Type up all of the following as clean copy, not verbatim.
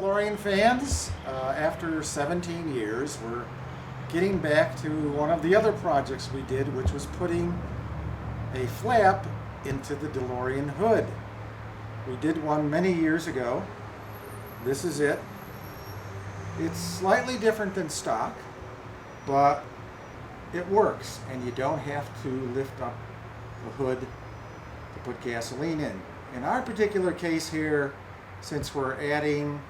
DeLorean fans. After 17 years, we're getting back to one of the other projects we did, which was putting a flap into the DeLorean hood. We did one many years ago. This is it. It's slightly different than stock, but it works, and you don't have to lift up the hood to put gasoline in. In our particular case here, since we're adding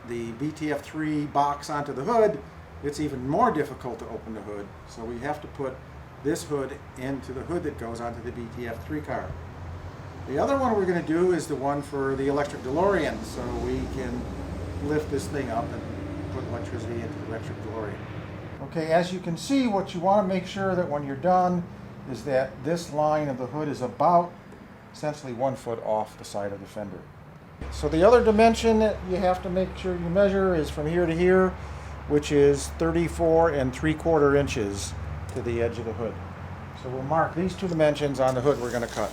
the BTF3 box onto the hood, it's even more difficult to open the hood. So we have to put this hood into the hood that goes onto the BTF3 car. The other one we're going to do is the one for the electric DeLorean, so we can lift this thing up and put electricity into the electric DeLorean. Okay, as you can see, what you want to make sure that when you're done is that this line of the hood is about essentially 1 foot off the side of the fender. So the other dimension that you have to make sure you measure is from here to here, which is 34 3/4 inches to the edge of the hood. So we'll mark these two dimensions on the hood we're going to cut.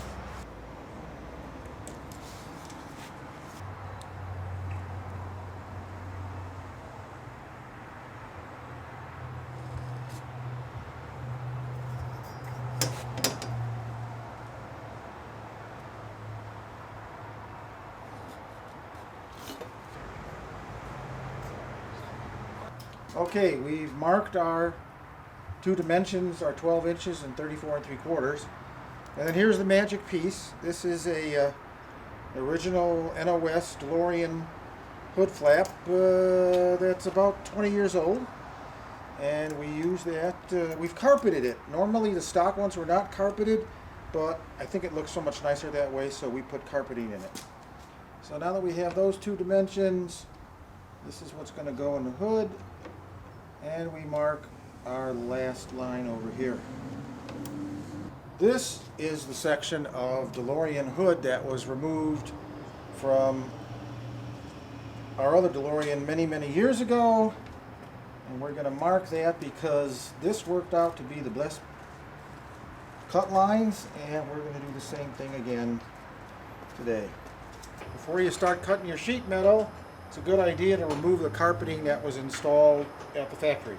Okay, we've marked our two dimensions, our 12 inches and 34 3/4. And then here's the magic piece. This is a original NOS DeLorean hood flap that's about 20 years old. And we use that, we've carpeted it. Normally the stock ones were not carpeted, but I think it looks so much nicer that way, so we put carpeting in it. So now that we have those two dimensions, this is what's going to go in the hood. And we mark our last line over here. This is the section of DeLorean hood that was removed from our other DeLorean many years ago. And we're going to mark that because this worked out to be the best cut lines, and we're going to do the same thing again today. Before you start cutting your sheet metal, it's a good idea to remove the carpeting that was installed at the factory.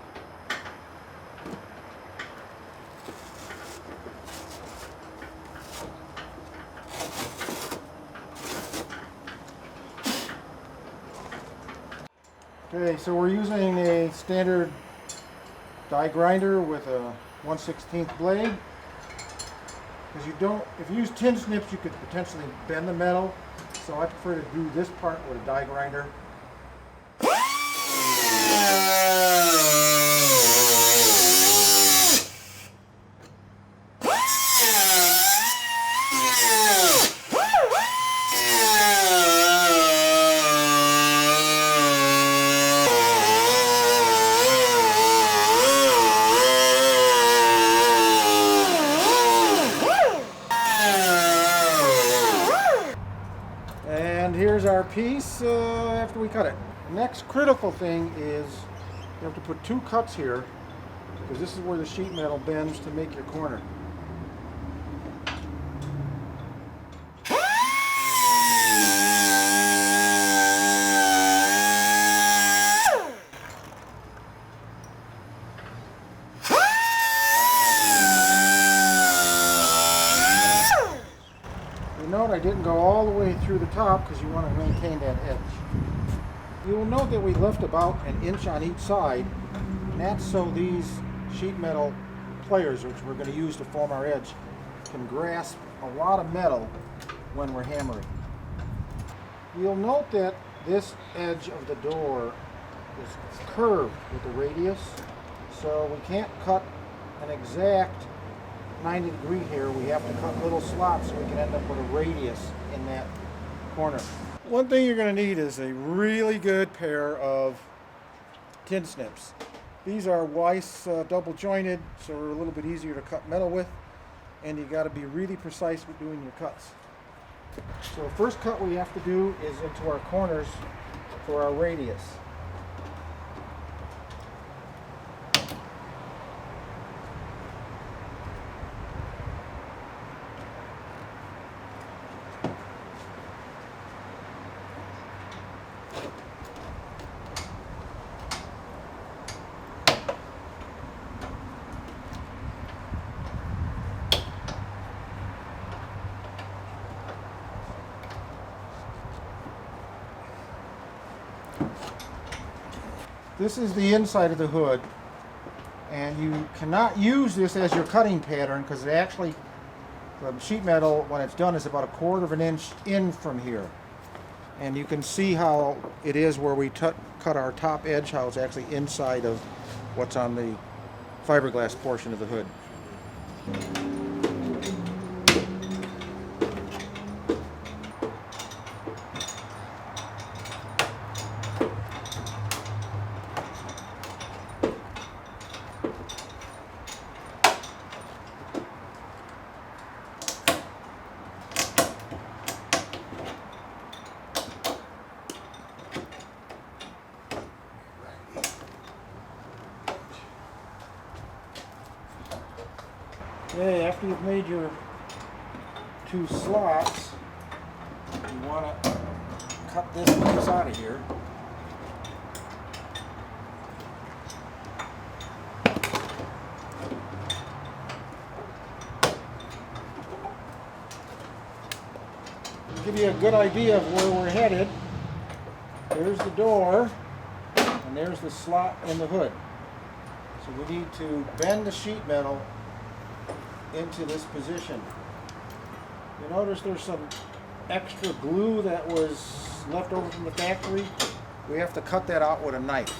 Okay, so we're using a standard die grinder with a 1/16 blade. Because if you use tin snips, you could potentially bend the metal. So I prefer to do this part with a die grinder. And here's our piece after we cut it. The next critical thing is you have to put two cuts here, because this is where the sheet metal bends to make your corner. Note I didn't go all the way through the top because you want to maintain that edge. You will note that we left about 1 inch on each side, and that's so these sheet metal pliers, which we're going to use to form our edge, can grasp a lot of metal when we're hammering. You'll note that this edge of the door is curved with the radius, so we can't cut an exact 90 degree here. We have to cut little slots so we can end up with a radius in that corner. One thing you're going to need is a really good pair of tin snips. These are Weiss double jointed, so they're a little bit easier to cut metal with, and you got to be really precise with doing your cuts. So the first cut we have to do is into our corners for our radius. This is the inside of the hood, and you cannot use this as your cutting pattern because it actually, the sheet metal when it's done is about 1/4 of an inch in from here. And you can see how it is where we cut our top edge, how it's actually inside of what's on the fiberglass portion of the hood. Okay, after you've made your 2 slots, you want to cut this piece out of here. To give you a good idea of where we're headed, there's the door, and there's the slot in the hood. So we need to bend the sheet metal into this position. You notice there's some extra glue that was left over from the factory. We have to cut that out with a knife.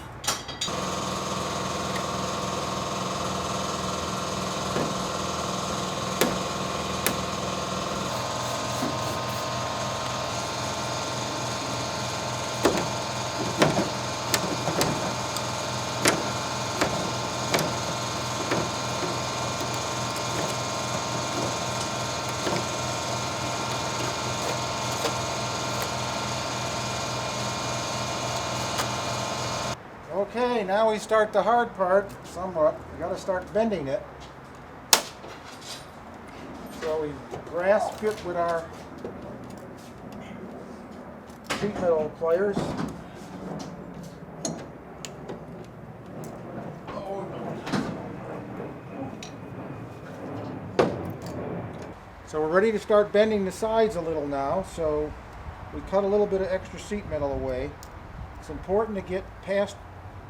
Okay, now we start the hard part somewhat. We got to start bending it. So we grasp it with our sheet metal pliers. So we're ready to start bending the sides a little now. So we cut a little bit of extra sheet metal away. It's important to get past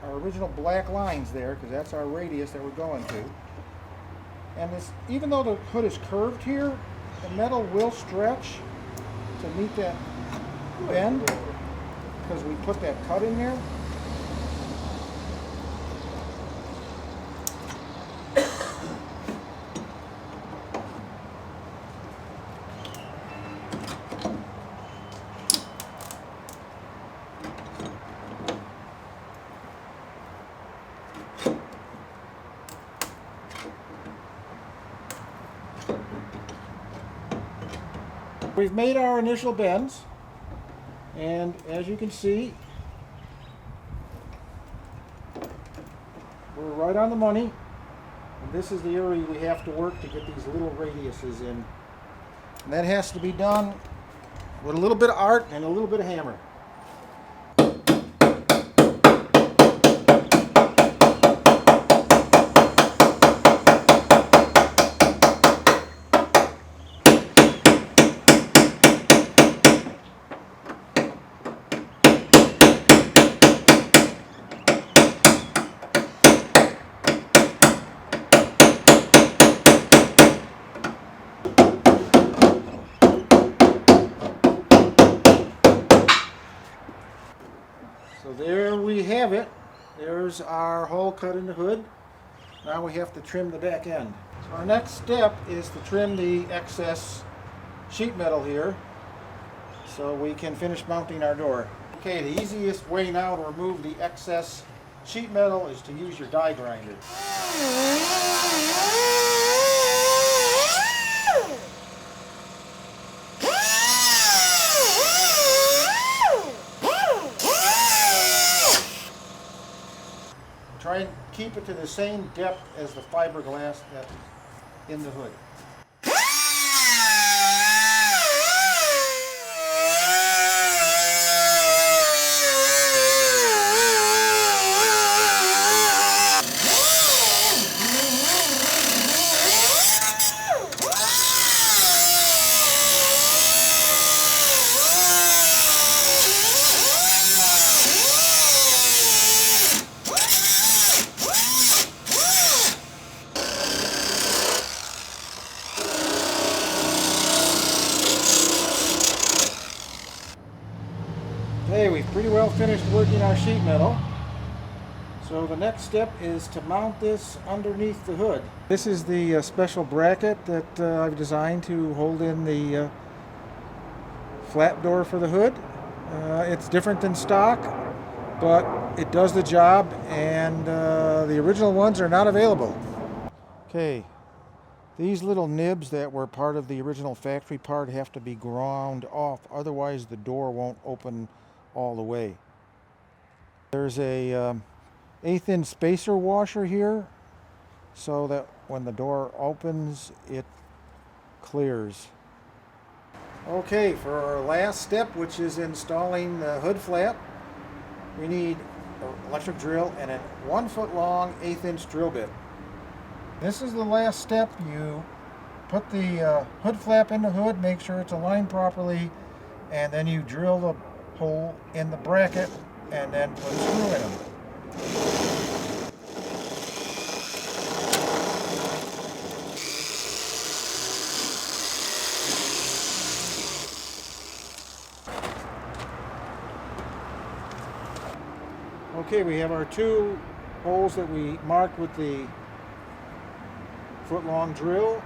our original black lines there because that's our radius that we're going to. And this, even though the hood is curved here, the metal will stretch to meet that bend because we put that cut in there. We've made our initial bends, and as you can see, we're right on the money. And this is the area we have to work to get these little radiuses in. And that has to be done with a little bit of art and a little bit of hammer. So there we have it. There's our hole cut in the hood. Now we have to trim the back end. So our next step is to trim the excess sheet metal here so we can finish mounting our door. Okay, the easiest way now to remove the excess sheet metal is to use your die grinder. Try and keep it to the same depth as the fiberglass that's in the hood. pretty well finished working our sheet metal. So the next step is to mount this underneath the hood. This is the special bracket that I've designed to hold in the flap door for the hood. It's different than stock, but it does the job, and the original ones are not available. Okay, these little nibs that were part of the original factory part have to be ground off, otherwise the door won't open all the way. There's a 1/8 inch spacer washer here so that when the door opens it clears. Okay, for our last step, which is installing the hood flap, we need an electric drill and a 1 foot long 1/8 inch drill bit. This is the last step. You put the hood flap in the hood, make sure it's aligned properly, and then you drill the hole in the bracket and then put a screw in them. Okay, we have our 2 holes that we marked with the foot-long drill.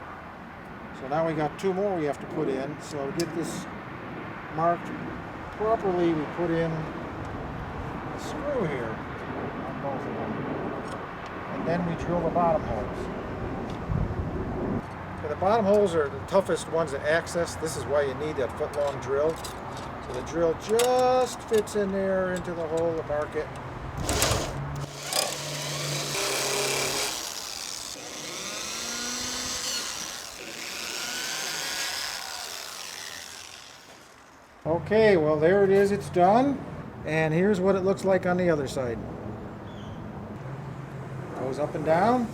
So now we got 2 more we have to put in. So to get this marked properly, we put in a screw here on both of them. And then we drill the bottom holes. So the bottom holes are the toughest ones to access. This is why you need that foot-long drill. So the drill just fits in there into the hole to mark it. Okay, well there it is, it's done. And here's what it looks like on the other side. Goes up and down.